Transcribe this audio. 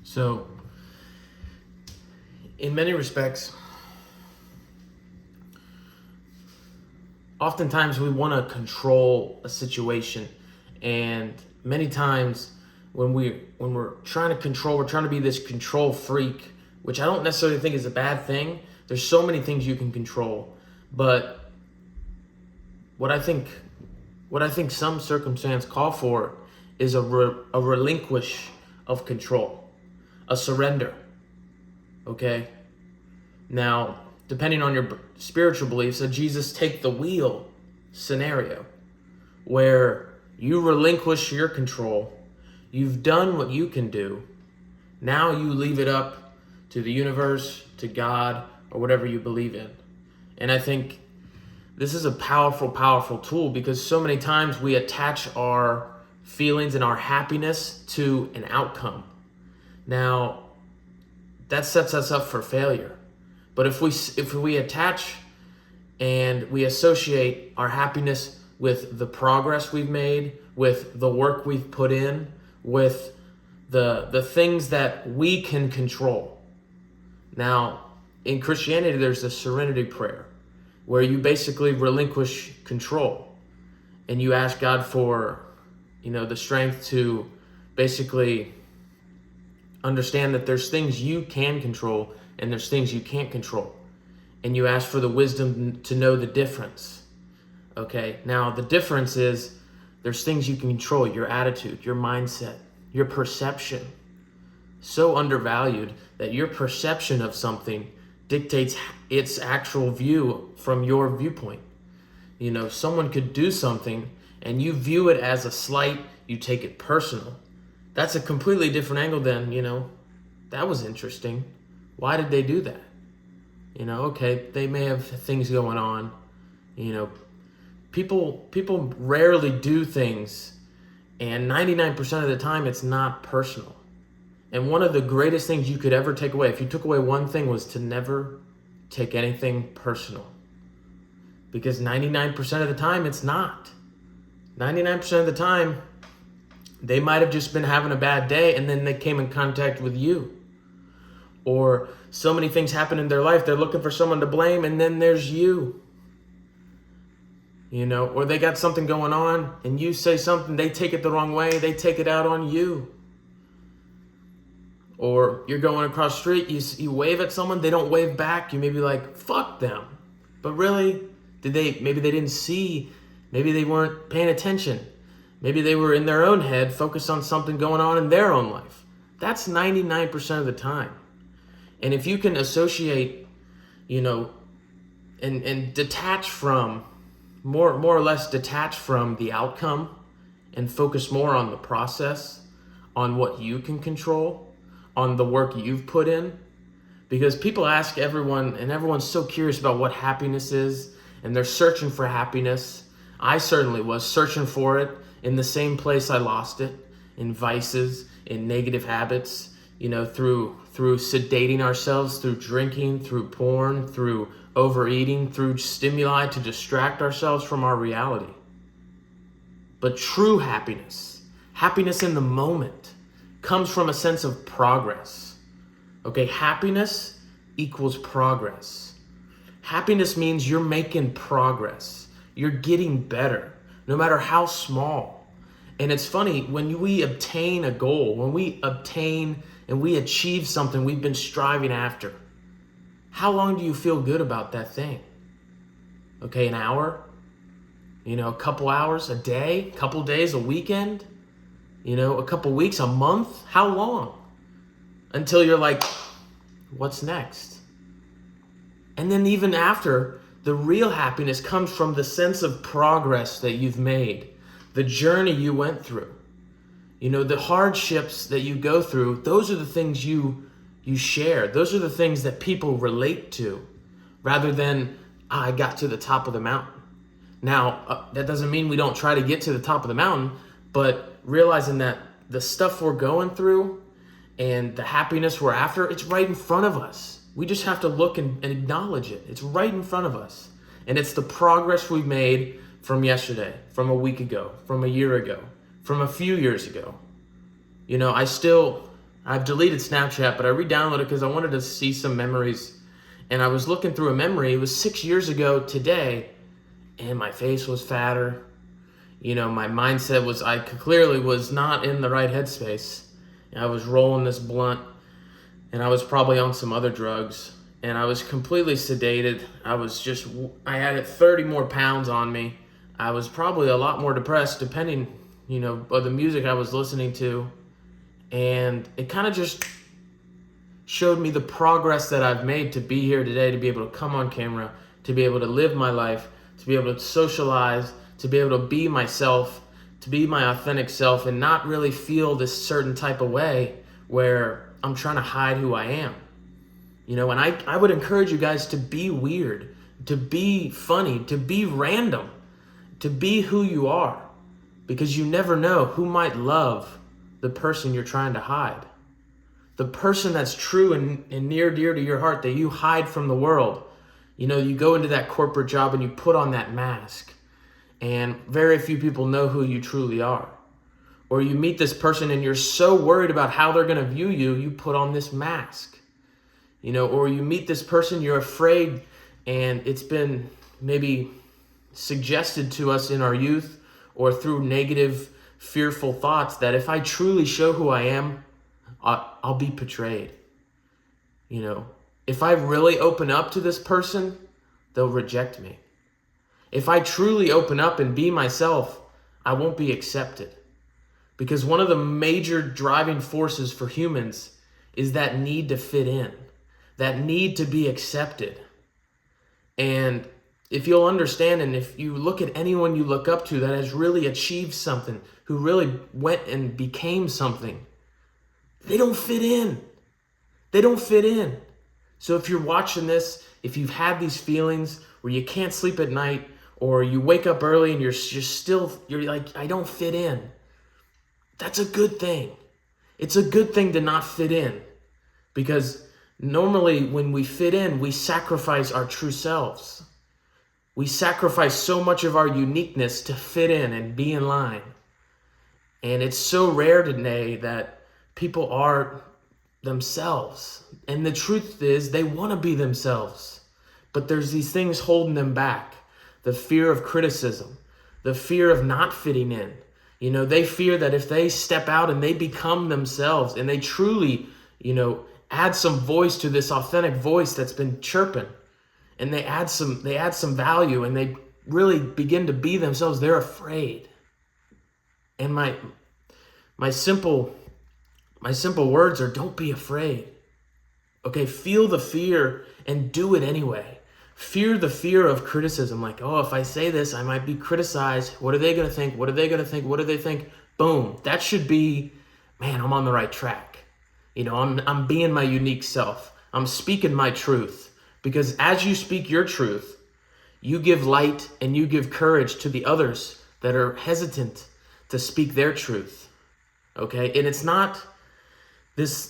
So, in many respects, oftentimes we want to control a situation, and many times when we're trying to control, we're trying to be this control freak, which I don't necessarily think is a bad thing. There's so many things you can control, but what I think some circumstance call for is a relinquish of control, a surrender. Okay. Now, depending on your spiritual beliefs, a Jesus take the wheel scenario where you relinquish your control. You've done what you can do. Now you leave it up to the universe, to God, or whatever you believe in. And I think this is a powerful, powerful tool because so many times we attach our feelings and our happiness to an outcome. Now, that sets us up for failure. But if we attach and we associate our happiness with the progress we've made, with the work we've put in, with the things that we can control. Now, in Christianity, there's the serenity prayer where you basically relinquish control and you ask God for, the strength to basically understand that there's things you can control and there's things you can't control. And you ask for the wisdom to know the difference. Okay, now the difference is there's things you can control, your attitude, your mindset, your perception. So undervalued that your perception of something dictates its actual view from your viewpoint. Someone could do something and you view it as a slight, you take it personal. That's a completely different angle than, that was interesting. Why did they do that? Okay, they may have things going on. People rarely do things, and 99% of the time it's not personal. And one of the greatest things you could ever take away, if you took away one thing, was to never take anything personal. Because 99% of the time it's not. 99% of the time, they might have just been having a bad day and then they came in contact with you. Or so many things happen in their life, they're looking for someone to blame and then there's you. Or they got something going on and you say something, they take it the wrong way, they take it out on you. Or you're going across the street, you wave at someone, they don't wave back, you may be like, fuck them. But really, maybe they didn't see, maybe they weren't paying attention. Maybe they were in their own head, focused on something going on in their own life. That's 99% of the time. And if you can associate, and detach from, more or less detach from the outcome and focus more on the process, on what you can control, on the work you've put in. Because people ask everyone, and everyone's so curious about what happiness is, and they're searching for happiness. I certainly was searching for it in the same place I lost it, in vices, in negative habits, through sedating ourselves, through drinking, through porn, through overeating, through stimuli to distract ourselves from our reality. But true happiness in the moment, comes from a sense of progress. Okay, happiness equals progress. Happiness means you're making progress. You're getting better, no matter how small. And it's funny, when we obtain a goal, when we obtain and we achieve something we've been striving after, how long do you feel good about that thing? Okay, an hour? A couple hours, a day, a couple days, a weekend? A couple weeks, a month? How long? Until you're like, what's next? And then even after, the real happiness comes from the sense of progress that you've made, the journey you went through. The hardships that you go through, those are the things you share. Those are the things that people relate to, rather than, I got to the top of the mountain. Now, that doesn't mean we don't try to get to the top of the mountain, but realizing that the stuff we're going through and the happiness we're after, it's right in front of us. We just have to look and acknowledge it. It's right in front of us. And it's the progress we've made from yesterday, from a week ago, from a year ago, from a few years ago. I still I've deleted Snapchat, but I re-downloaded it because I wanted to see some memories. And I was looking through a memory. It was 6 years ago today, and my face was fatter. My mindset was, I clearly was not in the right headspace. And I was rolling this blunt, and I was probably on some other drugs, and I was completely sedated. I had 30 more pounds on me. I was probably a lot more depressed, depending, of the music I was listening to. And it kind of just showed me the progress that I've made to be here today, to be able to come on camera, to be able to live my life, to be able to socialize, to be able to be myself, to be my authentic self, and not really feel this certain type of way where I'm trying to hide who I am. And I would encourage you guys to be weird, to be funny, to be random, to be who you are, because you never know who might love the person you're trying to hide. The person that's true and near dear to your heart that you hide from the world. You go into that corporate job and you put on that mask, and very few people know who you truly are. Or you meet this person and you're so worried about how they're going to view you, you put on this mask. Or you meet this person, you're afraid, and it's been maybe suggested to us in our youth or through negative, fearful thoughts that if I truly show who I am, I'll be betrayed. If I really open up to this person, they'll reject me. If I truly open up and be myself, I won't be accepted. Because one of the major driving forces for humans is that need to fit in, that need to be accepted. And if you'll understand, and if you look at anyone you look up to that has really achieved something, who really went and became something, they don't fit in. They don't fit in. So if you're watching this, if you've had these feelings where you can't sleep at night, or you wake up early and you're like, I don't fit in, that's a good thing. It's a good thing to not fit in, because normally when we fit in, we sacrifice our true selves. We sacrifice so much of our uniqueness to fit in and be in line. And it's so rare today that people are themselves. And the truth is, they want to be themselves. But there's these things holding them back. The fear of criticism, the fear of not fitting in. They fear that if they step out and they become themselves and they truly, add some voice to this authentic voice that's been chirping, and they add some value and they really begin to be themselves, they're afraid. And my simple words are, don't be afraid. Okay, feel the fear and do it anyway. Fear the fear of criticism. Like, oh, if I say this, I might be criticized. What are they going to think? What are they going to think? What do they think? Boom. That should be, man, I'm on the right track. I'm being my unique self. I'm speaking my truth. Because as you speak your truth, you give light and you give courage to the others that are hesitant to speak their truth. Okay? And it's not this